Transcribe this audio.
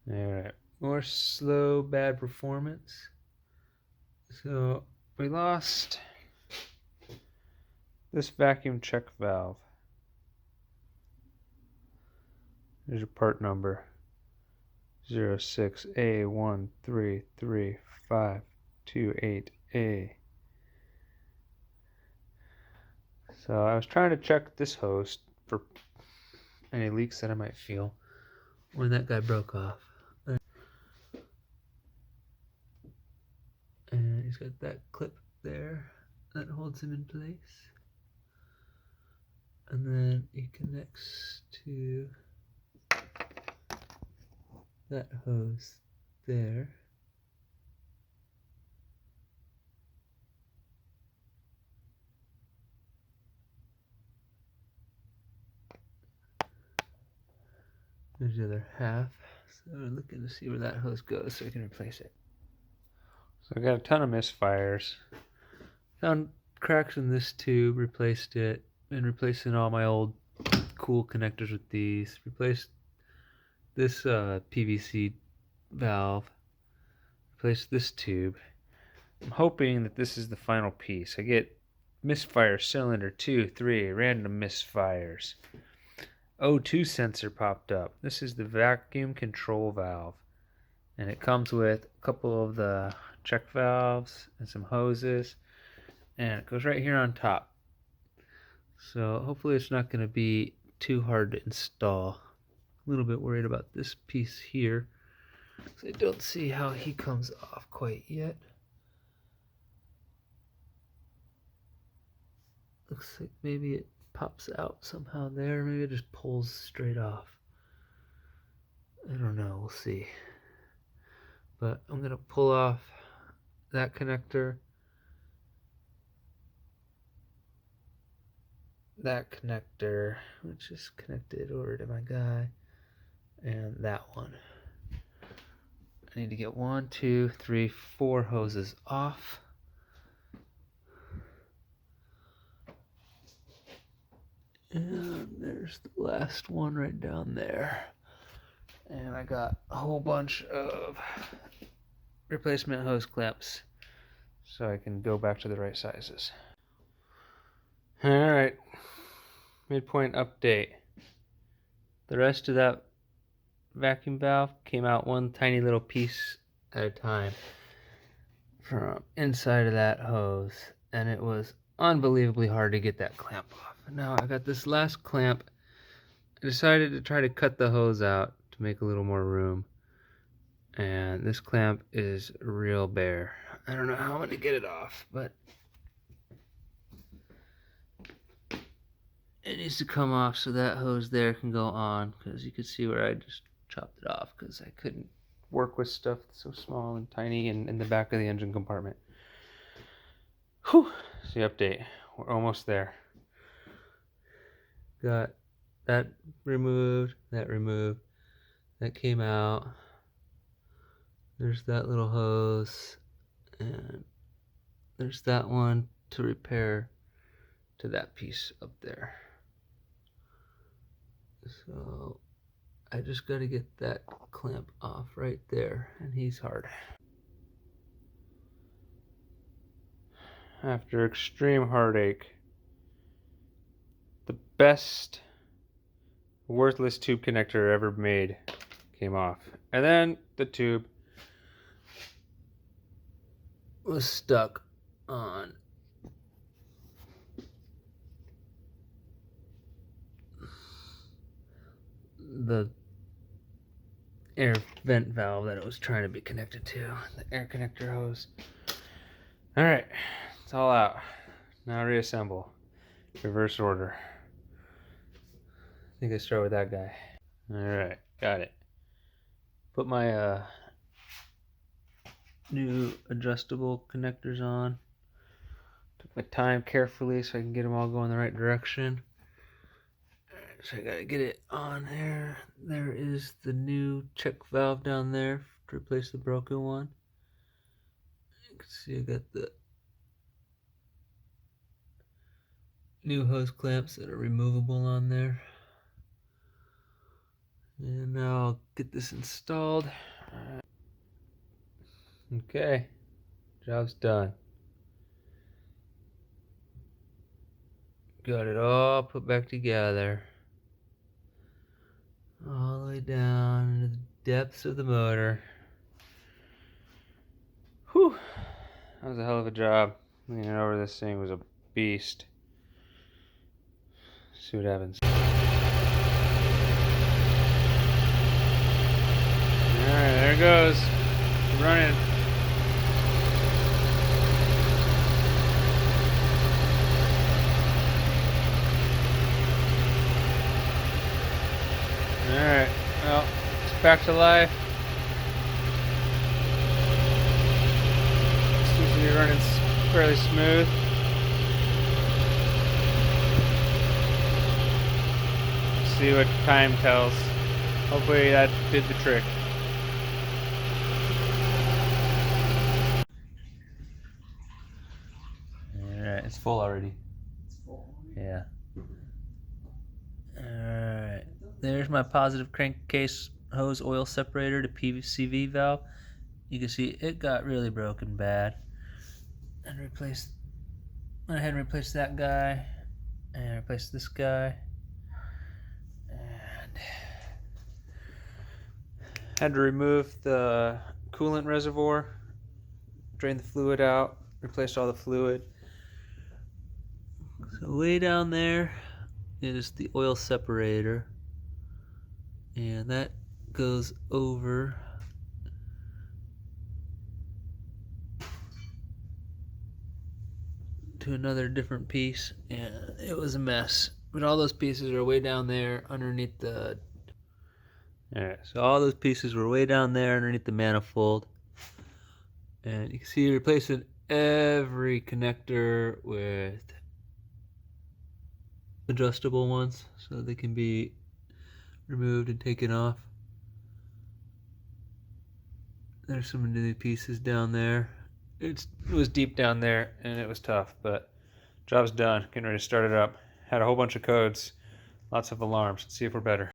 Alright, more slow, bad performance. So we lost this vacuum check valve. There's your part number 06A133528A. So I was trying to check this hose for any leaks that I might feel when that guy broke off. And he's got that clip there that holds him in place. And then he connects to that hose there. There's the other half. So we're looking to see where that hose goes so we can replace it. So I got a ton of misfires. Found cracks in this tube, replaced it, and replacing all my old cool connectors with these. Replaced this PVC valve. Replaced this tube. I'm hoping that this is the final piece. I get misfire cylinder 2, 3, random misfires. O2 sensor popped up. This is the vacuum control valve. And it comes with a couple of the check valves and some hoses. And it goes right here on top. So hopefully it's not going to be too hard to install. A little bit worried about this piece here. So I don't see how he comes off quite yet. Looks like maybe it pops out somehow there. Maybe it just pulls straight off. I don't know. We'll see. But I'm going to pull off that connector. That connector, which is connected over to my guy. And that one. I need to get 1, 2, 3, 4 hoses off. And there's the last one right down there. And I got a whole bunch of replacement hose clamps so I can go back to the right sizes. Alright, midpoint update. The rest of that vacuum valve came out one tiny little piece at a time from inside of that hose, and it was unbelievably hard to get that clamp off. Now I got this last clamp. I decided to try to cut the hose out to make a little more room, and this clamp is real bare. I don't know how I'm going to get it off, but it needs to come off so that hose there can go on, because you can see where I just chopped it off because I couldn't work with stuff so small and tiny in the back of the engine compartment. Whew, see update. We're almost there. Got that removed, that came out. There's that little hose, and there's that one to repair to that piece up there. So I just got to get that clamp off right there, and he's hard. After extreme heartache, the best worthless tube connector ever made came off. And then the tube was stuck on the air vent valve that it was trying to be connected to, the air connector hose. Alright, it's all out. Now reassemble. Reverse order. I think I start with that guy. Alright, got it. Put my new adjustable connectors on. Took my time carefully so I can get them all going the right direction. So I gotta get it on there. There is the new check valve down there to replace the broken one. You can see I got the new hose clamps that are removable on there. And now I'll get this installed. Okay, job's done. Got it all put back together. All the way down into the depths of the motor. Whew, that was a hell of a job. Leaning over this thing was a beast. See what happens. Alright, there it goes. Running. Alright, well, it's back to life. Seems to be running fairly smooth. Let's see what time tells. Hopefully that did the trick. Alright, it's full already. It's full. Yeah. Alright, there's my positive crankcase hose oil separator to PCV valve. You can see it got really broken bad. And went ahead and replaced that guy and replaced this guy. And had to remove the coolant reservoir, drain the fluid out, replaced all the fluid. So way down there is the oil separator, and that goes over to another different piece, and it was a mess. But all those pieces are way down there underneath the... Alright, so all those pieces were way down there underneath the manifold. And you can see replacing every connector with adjustable ones so they can be removed and taken off. There's some of the pieces down there. It was deep down there and it was tough, but job's done. Getting ready to start it up. Had a whole bunch of codes, lots of alarms. Let's see if we're better.